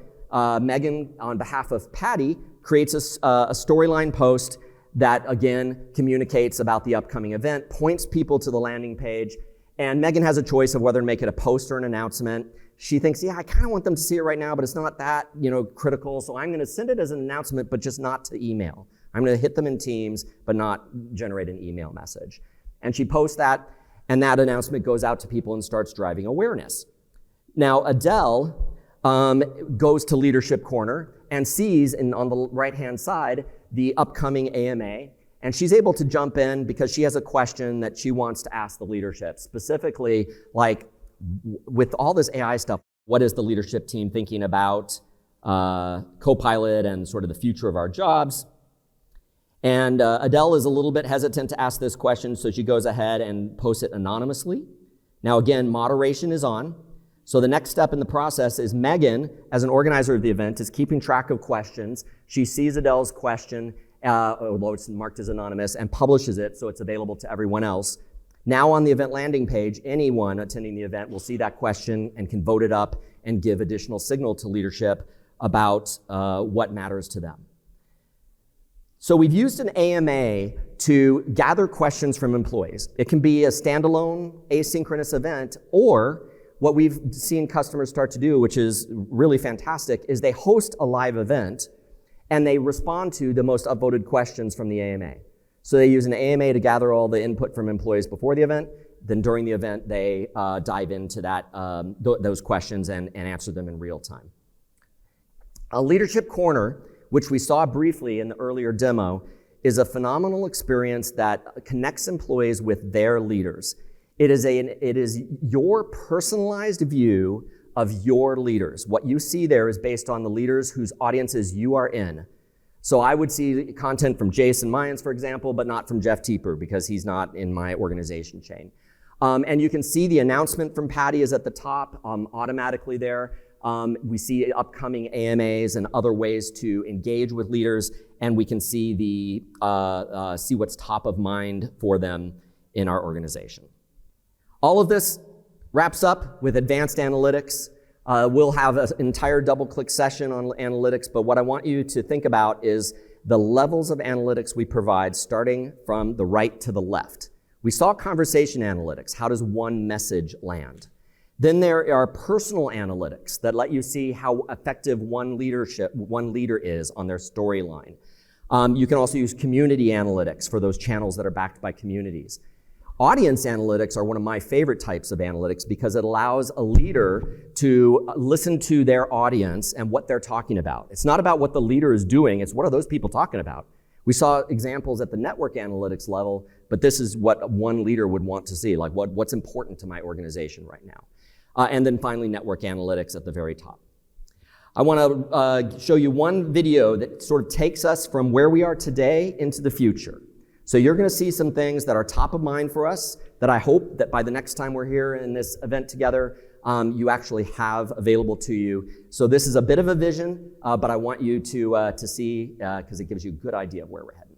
Megan, on behalf of Patty, creates a storyline post that, again, communicates about the upcoming event, points people to the landing page, and Megan has a choice of whether to make it a post or an announcement. She thinks, yeah, I kind of want them to see it right now, but it's not that, critical, so I'm going to send it as an announcement, but just not to email. I'm going to hit them in Teams, but not generate an email message. And she posts that, and that announcement goes out to people and starts driving awareness. Now, Adele goes to Leadership Corner and sees on the right-hand side the upcoming AMA, and she's able to jump in because she has a question that she wants to ask the leadership, specifically, like, with all this AI stuff, what is the leadership team thinking about Copilot and sort of the future of our jobs? And Adele is a little bit hesitant to ask this question, so she goes ahead and posts it anonymously. Now, again, moderation is on. So the next step in the process is Megan, as an organizer of the event, is keeping track of questions. She sees Adele's question, although it's marked as anonymous, and publishes it so it's available to everyone else. Now on the event landing page, anyone attending the event will see that question and can vote it up and give additional signal to leadership about what matters to them. So we've used an AMA to gather questions from employees. It can be a standalone asynchronous event, or what we've seen customers start to do, which is really fantastic, is they host a live event and they respond to the most upvoted questions from the AMA. So they use an AMA to gather all the input from employees before the event. Then during the event, they dive into those questions and answer them in real time. A Leadership Corner, which we saw briefly in the earlier demo, is a phenomenal experience that connects employees with their leaders. It is your personalized view of your leaders. What you see there is based on the leaders whose audiences you are in. So I would see content from Jason Mayans, for example, but not from Jeff Teeper because he's not in my organization chain. And you can see the announcement from Patty is at the top automatically there. We see upcoming AMAs and other ways to engage with leaders, and we can see see what's top of mind for them in our organization. All of this wraps up with advanced analytics. We'll have an entire double-click session on analytics, but what I want you to think about is the levels of analytics we provide starting from the right to the left. We saw conversation analytics. How does one message land? Then there are personal analytics that let you see how effective one leader is on their storyline. You can also use community analytics for those channels that are backed by communities. Audience analytics are one of my favorite types of analytics because it allows a leader to listen to their audience and what they're talking about. It's not about what the leader is doing, it's what are those people talking about. We saw examples at the network analytics level, but this is what one leader would want to see, like what's important to my organization right now. And then finally, network analytics at the very top. I want to show you one video that sort of takes us from where we are today into the future. So you're going to see some things that are top of mind for us that I hope that by the next time we're here in this event together, you actually have available to you. So this is a bit of a vision, but I want you to see because it gives you a good idea of where we're heading.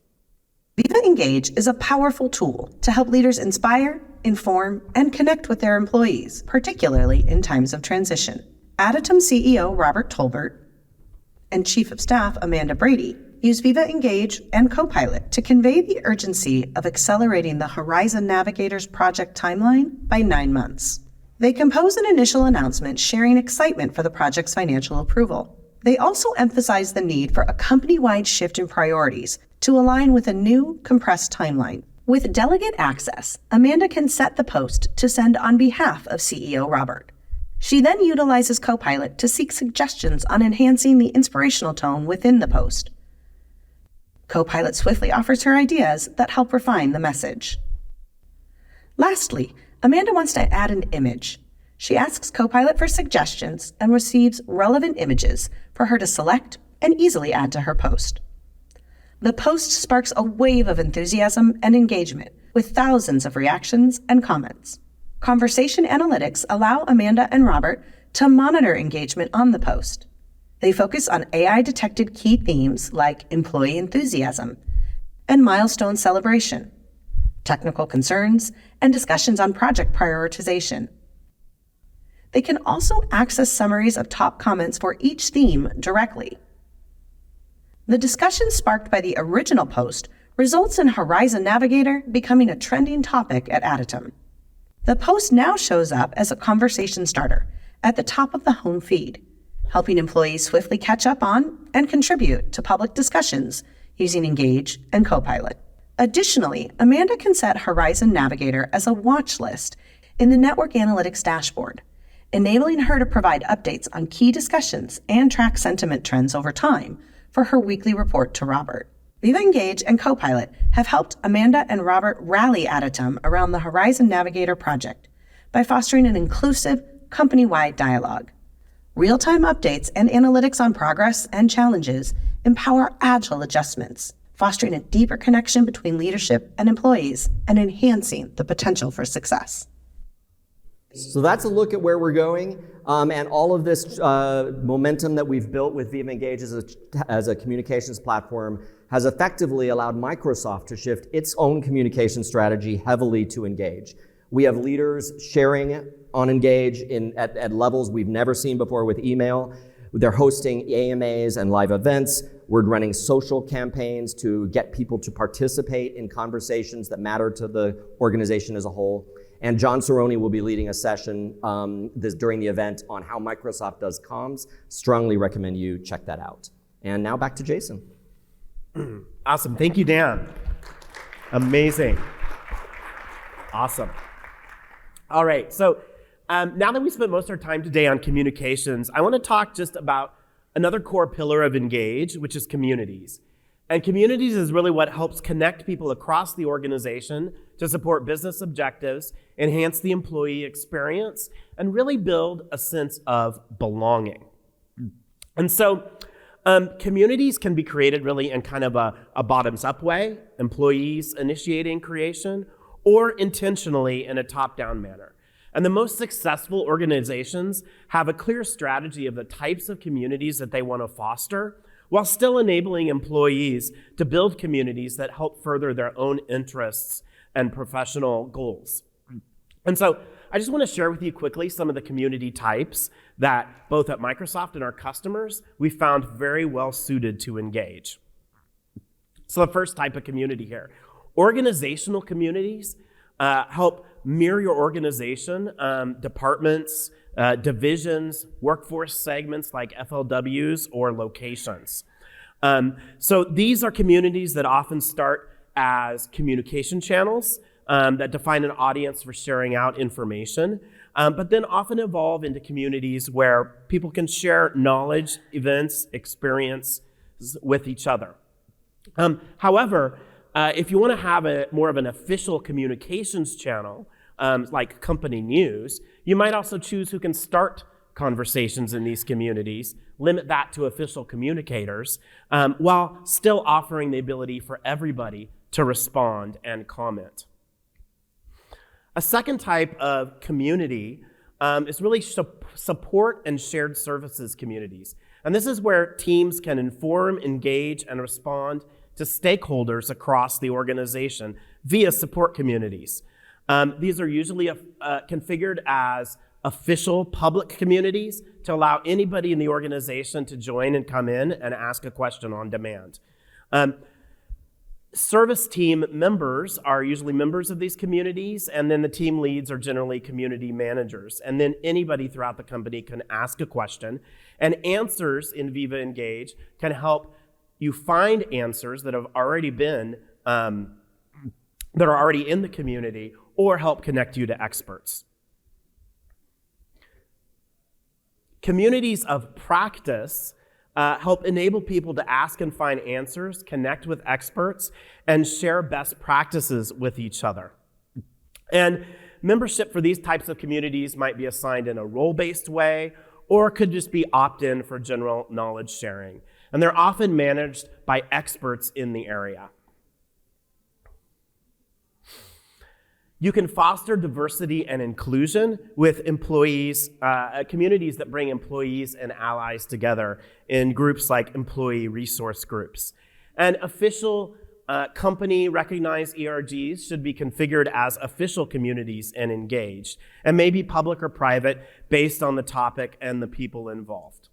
Viva Engage is a powerful tool to help leaders inspire, inform, and connect with their employees, particularly in times of transition. Additum CEO Robert Tolbert and Chief of Staff Amanda Brady use Viva Engage and Copilot to convey the urgency of accelerating the Horizon Navigator's project timeline by 9 months. They compose an initial announcement sharing excitement for the project's financial approval. They also emphasize the need for a company-wide shift in priorities to align with a new, compressed timeline. With delegate access, Amanda can set the post to send on behalf of CEO Robert. She then utilizes Copilot to seek suggestions on enhancing the inspirational tone within the post. Copilot swiftly offers her ideas that help refine the message. Lastly, Amanda wants to add an image. She asks Copilot for suggestions and receives relevant images for her to select and easily add to her post. The post sparks a wave of enthusiasm and engagement with thousands of reactions and comments. Conversation analytics allow Amanda and Robert to monitor engagement on the post. They focus on AI-detected key themes like employee enthusiasm and milestone celebration, technical concerns, and discussions on project prioritization. They can also access summaries of top comments for each theme directly. The discussion sparked by the original post results in Horizon Navigator becoming a trending topic at Additum. The post now shows up as a conversation starter at the top of the home feed, helping employees swiftly catch up on and contribute to public discussions using Engage and Copilot. Additionally, Amanda can set Horizon Navigator as a watch list in the Network Analytics dashboard, enabling her to provide updates on key discussions and track sentiment trends over time for her weekly report to Robert. Viva Engage and Copilot have helped Amanda and Robert rally Additum around the Horizon Navigator project by fostering an inclusive, company-wide dialogue. Real-time updates and analytics on progress and challenges empower agile adjustments, fostering a deeper connection between leadership and employees and enhancing the potential for success. So that's a look at where we're going, and all of this momentum that we've built with Viva Engage as a communications platform has effectively allowed Microsoft to shift its own communication strategy heavily to Engage. We have leaders sharing on Engage at levels we've never seen before with email. They're hosting AMAs and live events. We're running social campaigns to get people to participate in conversations that matter to the organization as a whole. And John Cerrone will be leading a session during the event on how Microsoft does comms. Strongly recommend you check that out. And now back to Jason. Awesome. Thank you, Dan. Amazing. Awesome. All right. So now that we spent most of our time today on communications, I want to talk just about another core pillar of Engage, which is communities. And communities is really what helps connect people across the organization to support business objectives, enhance the employee experience, and really build a sense of belonging. And so communities can be created really in kind of a bottoms-up way, employees initiating creation, or intentionally in a top-down manner. And the most successful organizations have a clear strategy of the types of communities that they want to foster, while still enabling employees to build communities that help further their own interests and professional goals. And so I just want to share with you quickly some of the community types that both at Microsoft and our customers, we found very well suited to engage. So the first type of community here, organizational communities help mirror your organization, departments, divisions, workforce segments like FLWs or locations. So these are communities that often start as communication channels that define an audience for sharing out information, but then often evolve into communities where people can share knowledge, events, experience with each other. However, if you want to have more of an official communications channel, like company news, you might also choose who can start conversations in these communities, limit that to official communicators, while still offering the ability for everybody to respond and comment. A second type of community is really support and shared services communities. And this is where teams can inform, engage, and respond to stakeholders across the organization via support communities. These are usually configured as official public communities to allow anybody in the organization to join and come in and ask a question on demand. Service team members are usually members of these communities, and then the team leads are generally community managers. And then anybody throughout the company can ask a question, and answers in Viva Engage can help you find answers that have already been, that are already in the community, or help connect you to experts. Communities of practice help enable people to ask and find answers, connect with experts, and share best practices with each other. And membership for these types of communities might be assigned in a role-based way, or could just be opt-in for general knowledge sharing. And they're often managed by experts in the area. You can foster diversity and inclusion with employees, communities that bring employees and allies together in groups like employee resource groups. And official company recognized ERGs should be configured as official communities and engaged, and maybe public or private based on the topic and the people involved.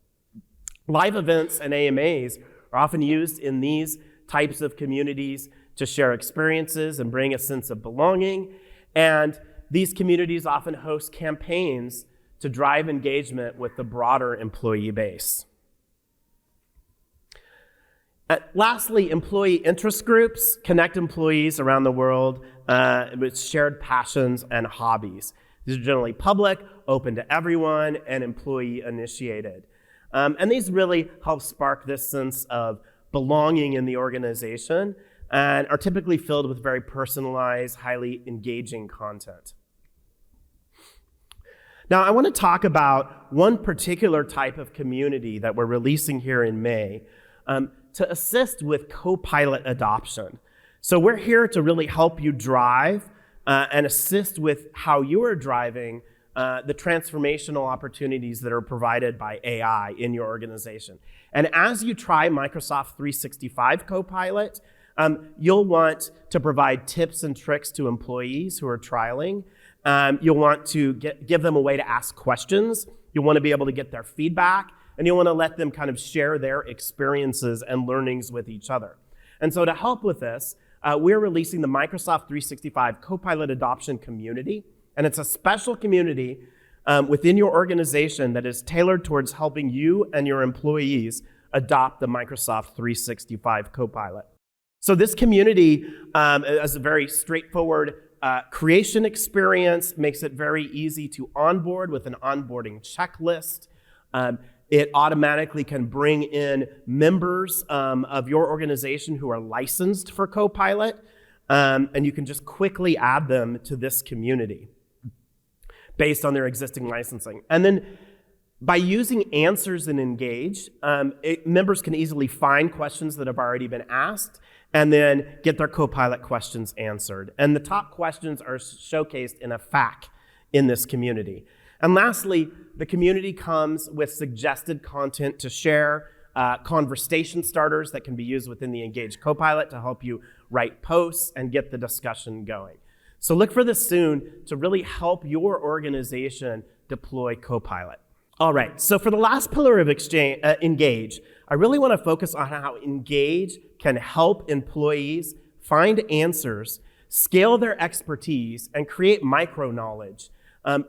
Live events and AMAs are often used in these types of communities to share experiences and bring a sense of belonging. And these communities often host campaigns to drive engagement with the broader employee base. Lastly, employee interest groups connect employees around the world with shared passions and hobbies. These are generally public, open to everyone, and employee initiated. And these really help spark this sense of belonging in the organization, and are typically filled with very personalized, highly engaging content. Now, I want to talk about one particular type of community that we're releasing here in May to assist with co-pilot adoption. So we're here to really help you drive and assist with how you are driving the transformational opportunities that are provided by AI in your organization. And as you try Microsoft 365 Copilot, you'll want to provide tips and tricks to employees who are trialing. You'll want to give them a way to ask questions. You'll want to be able to get their feedback, and you'll want to let them kind of share their experiences and learnings with each other. And so to help with this, we're releasing the Microsoft 365 Copilot Adoption Community, and it's a special community within your organization that is tailored towards helping you and your employees adopt the Microsoft 365 Copilot. So this community is a very straightforward creation experience, makes it very easy to onboard with an onboarding checklist. It automatically can bring in members of your organization who are licensed for Copilot, and you can just quickly add them to this community based on their existing licensing. And then by using Answers and Engage, members can easily find questions that have already been asked and then get their Copilot questions answered. And the top questions are showcased in a FAQ in this community. And lastly, the community comes with suggested content to share, conversation starters that can be used within the Engage Copilot to help you write posts and get the discussion going. So look for this soon to really help your organization deploy Copilot. All right, so for the last pillar of Engage, I really want to focus on how Engage can help employees find answers, scale their expertise, and create micro-knowledge,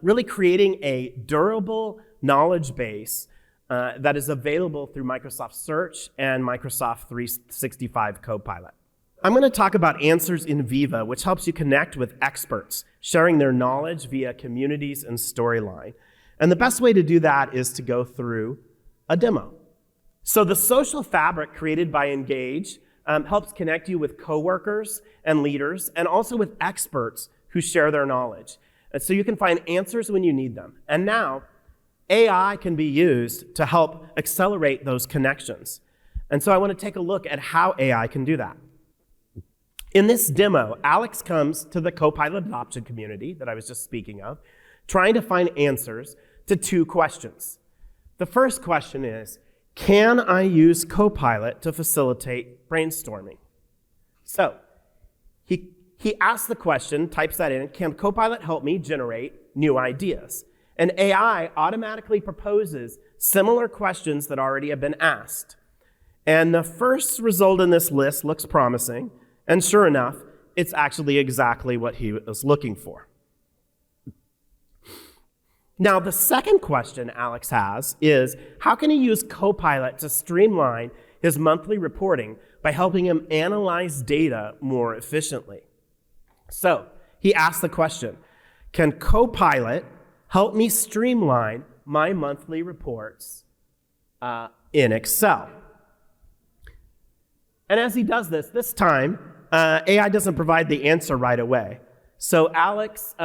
really creating a durable knowledge base that is available through Microsoft Search and Microsoft 365 Copilot. I'm going to talk about Answers in Viva, which helps you connect with experts, sharing their knowledge via communities and storyline. And the best way to do that is to go through a demo. So the social fabric created by Engage helps connect you with coworkers and leaders, and also with experts who share their knowledge. And so you can find answers when you need them. And now, AI can be used to help accelerate those connections. And so I want to take a look at how AI can do that. In this demo, Alex comes to the Copilot adoption community that I was just speaking of, trying to find answers to two questions. The first question is, can I use Copilot to facilitate brainstorming? So he asks the question, types that in, can Copilot help me generate new ideas? And AI automatically proposes similar questions that already have been asked. And the first result in this list looks promising, and sure enough, it's actually exactly what he was looking for. Now, the second question Alex has is, how can he use Copilot to streamline his monthly reporting by helping him analyze data more efficiently? So he asked the question, can Copilot help me streamline my monthly reports in Excel? And as he does this time, AI doesn't provide the answer right away. So Alex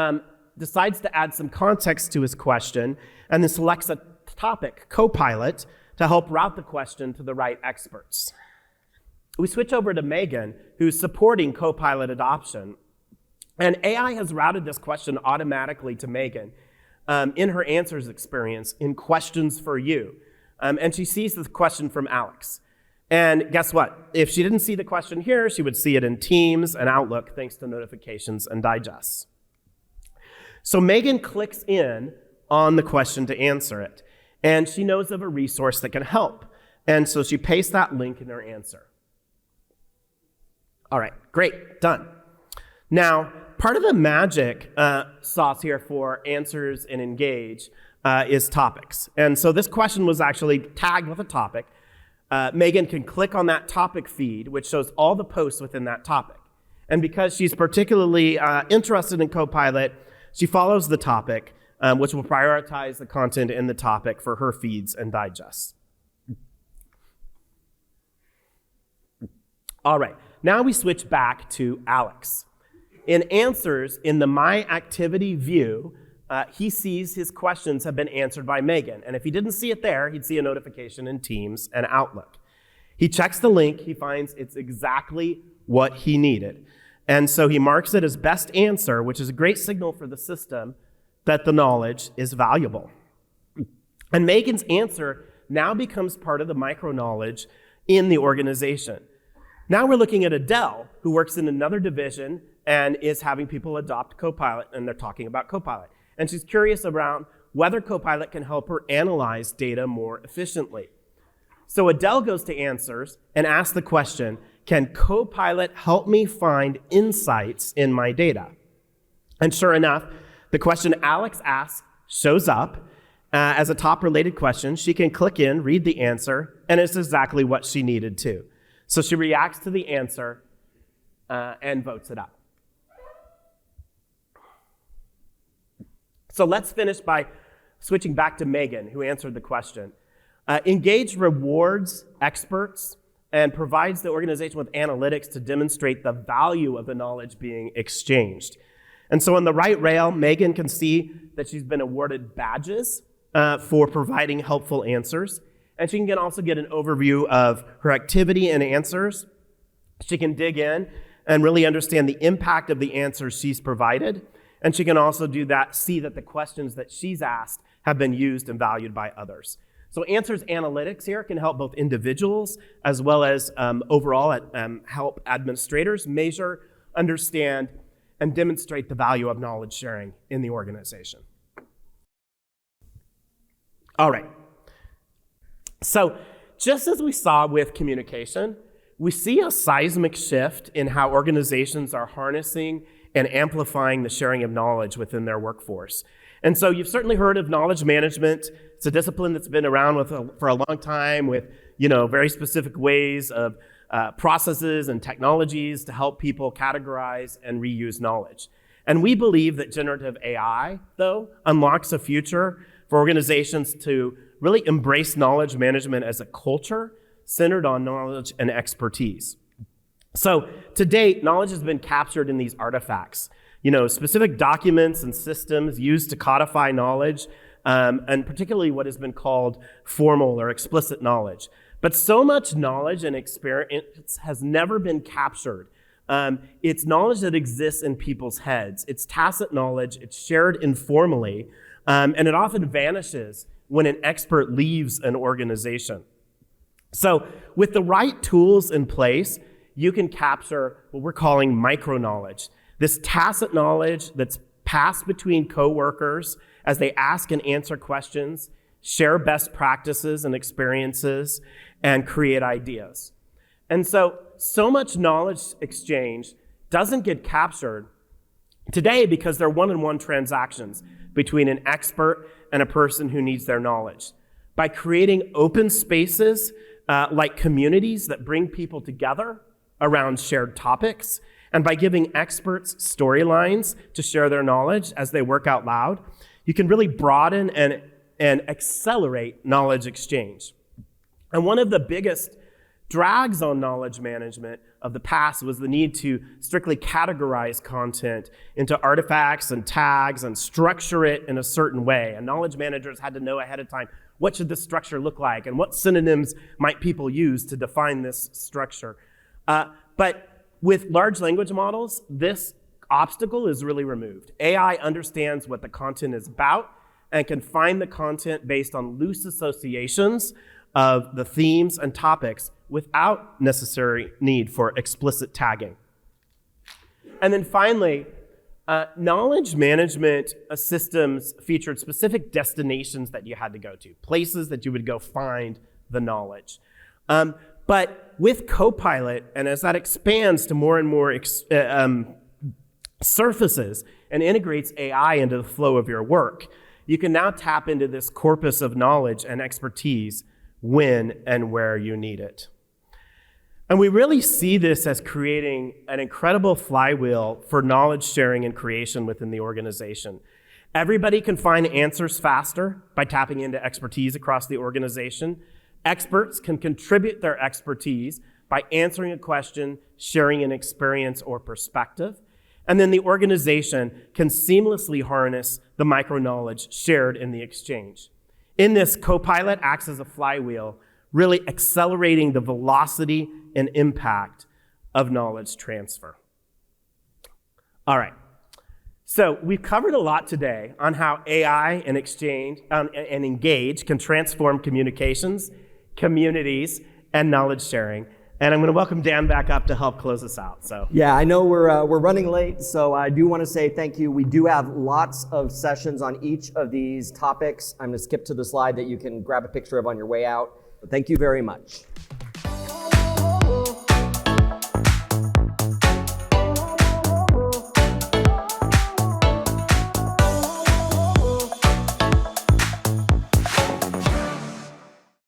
decides to add some context to his question and then selects a topic, Copilot, to help route the question to the right experts. We switch over to Megan, who's supporting Copilot adoption. And AI has routed this question automatically to Megan in her answers experience in Questions for You. And she sees the question from Alex. And guess what? If she didn't see the question here, she would see it in Teams and Outlook, thanks to notifications and digests. So Megan clicks in on the question to answer it, and she knows of a resource that can help. And so she pastes that link in her answer. All right, great, done. Now, part of the magic sauce here for Answers and Engage is topics. And so this question was actually tagged with a topic. Megan can click on that topic feed, which shows all the posts within that topic. And because she's particularly interested in Copilot, she follows the topic, which will prioritize the content in the topic for her feeds and digests. All right, now we switch back to Alex. In Answers, in the My Activity view, he sees his questions have been answered by Megan. And if he didn't see it there, he'd see a notification in Teams and Outlook. He checks the link, he finds it's exactly what he needed. And so he marks it as best answer, which is a great signal for the system that the knowledge is valuable. And Megan's answer now becomes part of the micro-knowledge in the organization. Now we're looking at Adele, who works in another division and is having people adopt Copilot, and they're talking about Copilot. And she's curious around whether Copilot can help her analyze data more efficiently. So Adele goes to Answers and asks the question, can Copilot help me find insights in my data? And sure enough, the question Alex asks shows up as a top related question. She can click in, read the answer, and it's exactly what she needed to. So she reacts to the answer and votes it up. So let's finish by switching back to Megan, who answered the question. Engage rewards experts and provides the organization with analytics to demonstrate the value of the knowledge being exchanged. And so on the right rail, Megan can see that she's been awarded badges for providing helpful answers. And she can also get an overview of her activity and answers She can dig in and really understand the impact of the answers she's provided. And she can also see that the questions that she's asked have been used and valued by others. So answers analytics here can help both individuals as well as overall help administrators measure, understand, and demonstrate the value of knowledge sharing in the organization. All right. So just as we saw with communication, we see a seismic shift in how organizations are harnessing and amplifying the sharing of knowledge within their workforce. And so you've certainly heard of knowledge management. It's a discipline that's been around for a long time with, very specific ways of processes and technologies to help people categorize and reuse knowledge. And we believe that generative AI, though, unlocks a future for organizations to really embrace knowledge management as a culture centered on knowledge and expertise. So to date, knowledge has been captured in these artifacts, specific documents and systems used to codify knowledge, and particularly what has been called formal or explicit knowledge. But so much knowledge and experience has never been captured. It's knowledge that exists in people's heads. It's tacit knowledge. It's shared informally, and it often vanishes when an expert leaves an organization. So with the right tools in place, you can capture what we're calling micro-knowledge, this tacit knowledge that's passed between coworkers as they ask and answer questions, share best practices and experiences, and create ideas. And so much knowledge exchange doesn't get captured today because they're one-on-one transactions between an expert and a person who needs their knowledge. By creating open spaces like communities that bring people together around shared topics, and by giving experts storylines to share their knowledge as they work out loud, you can really broaden and accelerate knowledge exchange. And one of the biggest drags on knowledge management of the past was the need to strictly categorize content into artifacts and tags and structure it in a certain way. And knowledge managers had to know ahead of time, what should this structure look like and what synonyms might people use to define this structure? But with large language models, this obstacle is really removed. AI understands what the content is about and can find the content based on loose associations of the themes and topics without necessary need for explicit tagging. And then finally, knowledge management systems featured specific destinations that you had to go to, places that you would go find the knowledge. But with Copilot, and as that expands to more and more surfaces and integrates AI into the flow of your work, you can now tap into this corpus of knowledge and expertise when and where you need it. And we really see this as creating an incredible flywheel for knowledge sharing and creation within the organization. Everybody can find answers faster by tapping into expertise across the organization. Experts can contribute their expertise by answering a question, sharing an experience or perspective. And then the organization can seamlessly harness the micro-knowledge shared in the exchange. In this, Copilot acts as a flywheel, really accelerating the velocity and impact of knowledge transfer. All right. So we've covered a lot today on how AI and exchange and engage can transform communications, communities, and knowledge sharing. And I'm going to welcome Dan back up to help close us out. So yeah, I know we're running late, so I do want to say thank you. We do have lots of sessions on each of these topics. I'm going to skip to the slide that you can grab a picture of on your way out. But thank you very much.